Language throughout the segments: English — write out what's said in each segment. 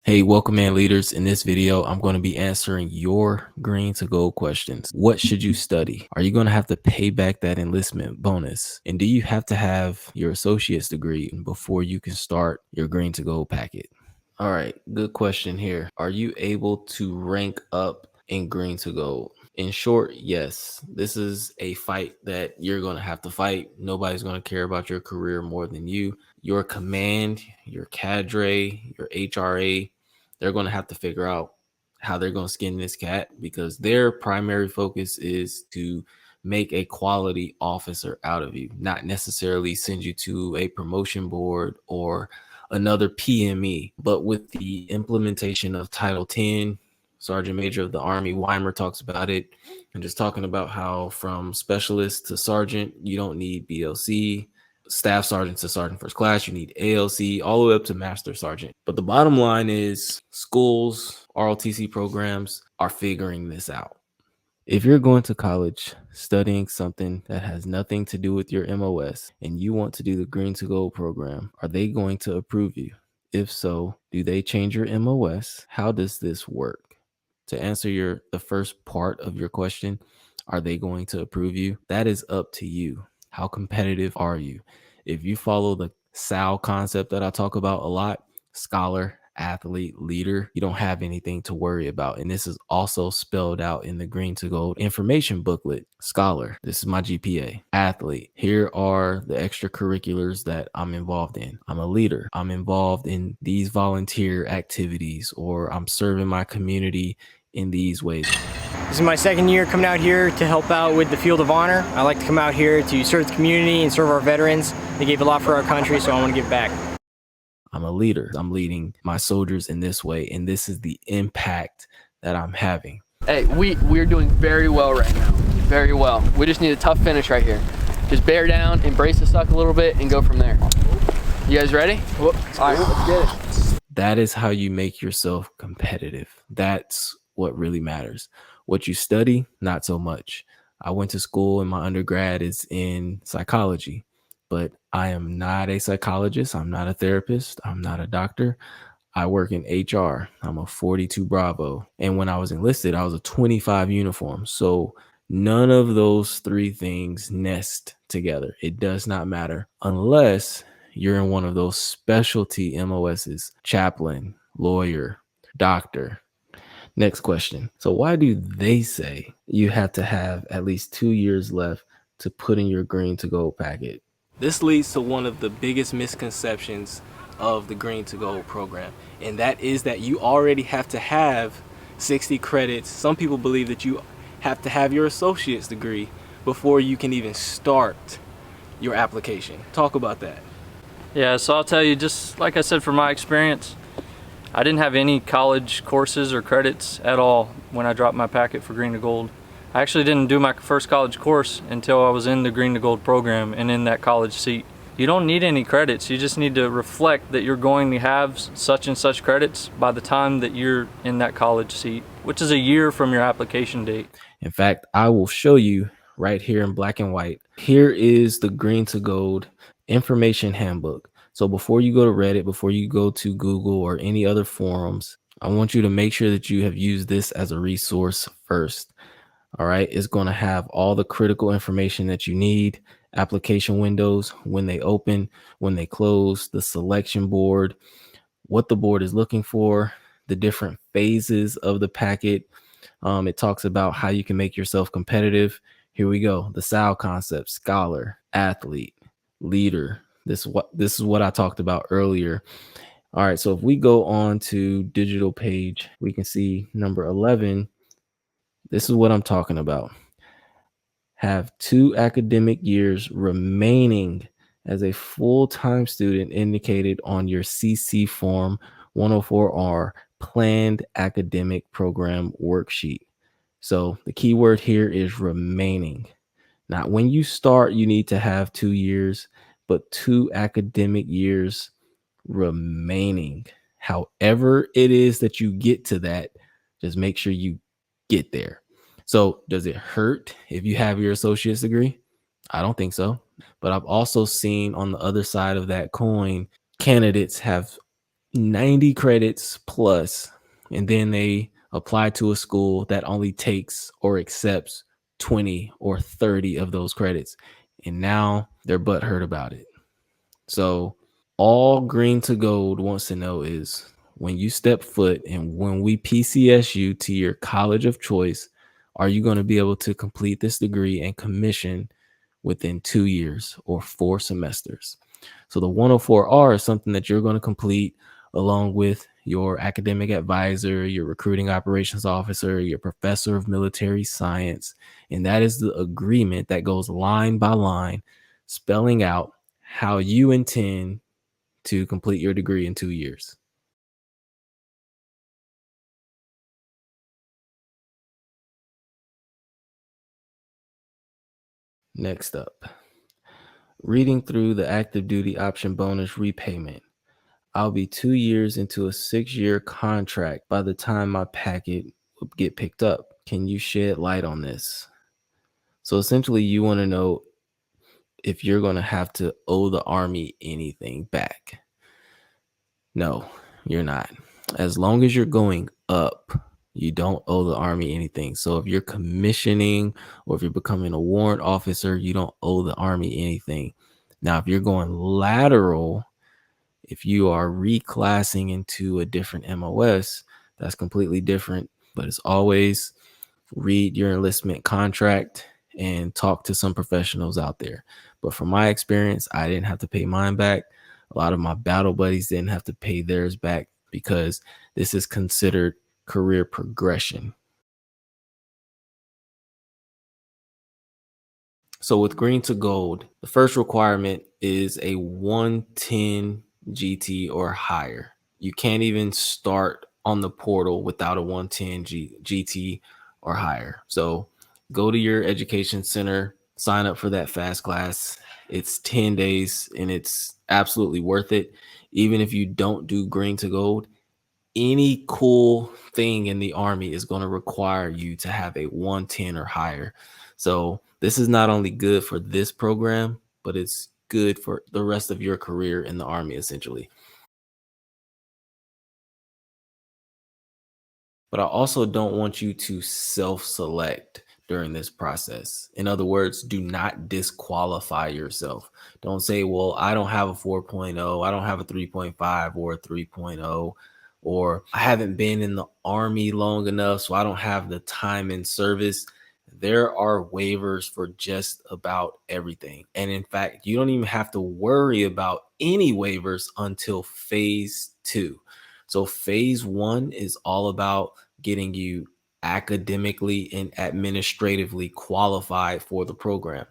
Hey, welcome in leaders. In this video, I'm going to be answering your green to gold questions. What should you study? Are you going to have to pay back that enlistment bonus? And do you have to have your associate's degree before you can start your green to gold packet? All right, good question here. Are you able to rank up in green to gold? In short, yes. This is a fight that you're going to have to fight. Nobody's going to care about your career more than you. Your command, your cadre, your HRA, they're going to have to figure out how they're going to skin this cat because their primary focus is to make a quality officer out of you, not necessarily send you to a promotion board or another PME. But with the implementation of Title 10, Sergeant Major of the Army Weimer talks about it, and just talking about how from specialist to sergeant, you don't need BLC. Staff sergeant to sergeant first class, you need ALC, all the way up to master sergeant. But the bottom line is schools, ROTC programs are figuring this out. If you're going to college studying something that has nothing to do with your MOS and you want to do the Green to Gold program, are they going to approve you? If so, do they change your MOS? How does this work? To answer the first part of your question, are they going to approve you? That is up to you. How competitive are you? If you follow the SAL concept that I talk about a lot, scholar, athlete, leader, you don't have anything to worry about. And this is also spelled out in the Green to Gold information booklet. Scholar, this is my GPA. Athlete, here are the extracurriculars that I'm involved in. I'm a leader. I'm involved in these volunteer activities, or I'm serving my community in these ways. This is my second year coming out here to help out with the Field of Honor. I like to come out here to serve the community and serve our veterans. They gave a lot for our country, so I want to give back. I'm a leader. I'm leading my soldiers in this way, and this is the impact that I'm having. Hey, we're doing very well right now. Very well. We just need a tough finish right here. Just bear down, embrace the suck a little bit, and go from there. You guys ready? All right, let's get it. That is how you make yourself competitive. That's what really matters. What you study, not so much. I went to school and my undergrad is in psychology, but I am not a psychologist. I'm not a therapist. I'm not a doctor. I work in HR. I'm a 42 Bravo. And when I was enlisted, I was a 25 uniform. So none of those three things nest together. It does not matter unless you're in one of those specialty MOSs, chaplain, lawyer, doctor. Next question. So why do they say you have to have at least 2 years left to put in your green to gold packet? This leads to one of the biggest misconceptions of the green to gold program. And that is that you already have to have 60 credits. Some people believe that you have to have your associate's degree before you can even start your application. Talk about that. Yeah, so I'll tell you, just like I said, from my experience, I didn't have any college courses or credits at all when I dropped my packet for Green to Gold. I actually didn't do my first college course until I was in the Green to Gold program and in that college seat. You don't need any credits. You just need to reflect that you're going to have such and such credits by the time that you're in that college seat, which is a year from your application date. In fact, I will show you right here in black and white. Here is the Green to Gold information handbook. So before you go to Reddit, before you go to Google or any other forums, I want you to make sure that you have used this as a resource first. All right. It's going to have all the critical information that you need, application windows, when they open, when they close, the selection board, what the board is looking for, the different phases of the packet. It talks about how you can make yourself competitive. Here we go. The SAL concept: scholar, athlete, leader. This is what I talked about earlier. All right, so if we go on to digital page, we can see number 11. This is what I'm talking about. Have 2 academic years remaining as a full-time student indicated on your CC form 104R planned academic program worksheet. So the key word here is remaining. Not when you start, you need to have 2 years, but 2 academic years remaining. However it is that you get to that, just make sure you get there. So does it hurt if you have your associate's degree? I don't think so. But I've also seen on the other side of that coin, candidates have 90 credits plus, and then they apply to a school that only takes or accepts 20 or 30 of those credits. And now they're butthurt about it. So all Green to Gold wants to know is, when you step foot and when we PCS you to your college of choice, are you going to be able to complete this degree and commission within 2 years or 4 semesters? So the 104R is something that you're going to complete along with your academic advisor, your recruiting operations officer, your professor of military science. And that is the agreement that goes line by line, spelling out how you intend to complete your degree in 2 years. Next up, reading through the active duty option bonus repayment. I'll be 2 years into a 6-year contract by the time my packet will get picked up. Can you shed light on this? So essentially, you want to know if you're going to have to owe the Army anything back. No, you're not. As long as you're going up, you don't owe the Army anything. So if you're commissioning or if you're becoming a warrant officer, you don't owe the Army anything. Now, if you're going lateral, if you are reclassing into a different MOS, that's completely different. But it's always read your enlistment contract and talk to some professionals out there. But from my experience, I didn't have to pay mine back. A lot of my battle buddies didn't have to pay theirs back because this is considered career progression. So with Green to Gold, the first requirement is a 110 GT or higher. You can't even start on the portal without a 110 GT or higher. So go to your education center, sign up for that fast class. It's 10 days and it's absolutely worth it. Even if you don't do Green to Gold, any cool thing in the Army is going to require you to have a 110 or higher. So this is not only good for this program, but it's good for the rest of your career in the Army, essentially. But I also don't want you to self-select during this process. In other words, do not disqualify yourself. Don't say, well, I don't have a 4.0, I don't have a 3.5 or a 3.0, or I haven't been in the Army long enough, so I don't have the time in service. There are waivers for just about everything. And in fact, you don't even have to worry about any waivers until phase 2. So phase 1 is all about getting you academically and administratively qualified for the program.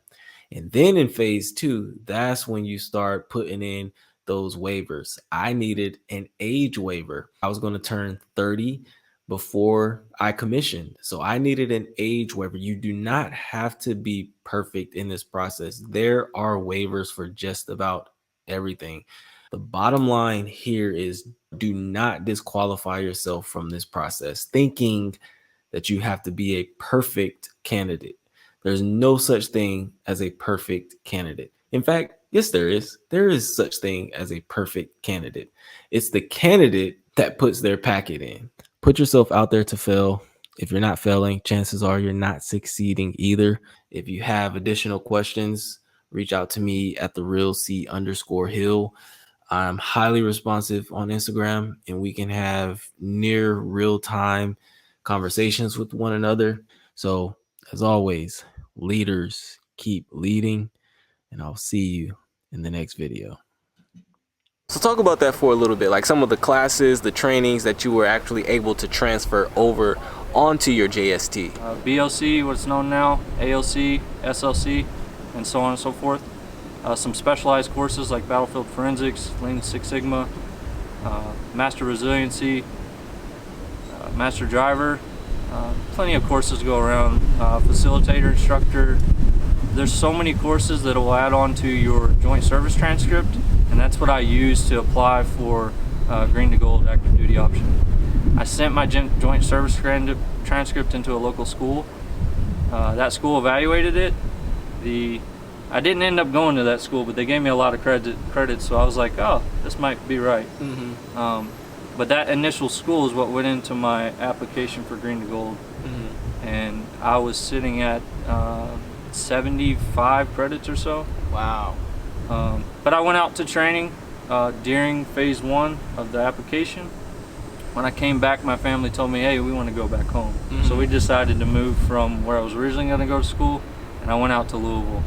And then in phase 2, that's when you start putting in those waivers. I needed an age waiver. I was going to turn 30 before I commissioned. So I needed an age waiver. You do not have to be perfect in this process. There are waivers for just about everything. The bottom line here is, do not disqualify yourself from this process thinking that you have to be a perfect candidate. There's no such thing as a perfect candidate. In fact, yes, there is. There is such thing as a perfect candidate. It's the candidate that puts their packet in. Put yourself out there to fail. If you're not failing, chances are you're not succeeding either. If you have additional questions, reach out to me at @therealc_hill. I'm highly responsive on Instagram, and we can have near real-time conversations with one another. So as always, leaders keep leading, and I'll see you in the next video. So talk about that for a little bit, like some of the classes, the trainings that you were actually able to transfer over onto your JST. BLC, what's known now, ALC, SLC, and so on and so forth. Some specialized courses like Battlefield Forensics, Lean Six Sigma, Master Resiliency, Master Driver. Plenty of courses to go around. Facilitator, instructor. There's so many courses that will add on to your joint service transcript, and that's what I use to apply for Green to Gold active duty option. I sent my joint service transcript into a local school. That school evaluated it. I I didn't end up going to that school, but they gave me a lot of credit, so I was like, oh, this might be right. But that initial school is what went into my application for Green to Gold. And I was sitting at 75 credits or so. Wow. But I went out to training during phase 1 of the application. When I came back, my family told me, hey, we want to go back home. So we decided to move from where I was originally going to go to school, and I went out to Louisville.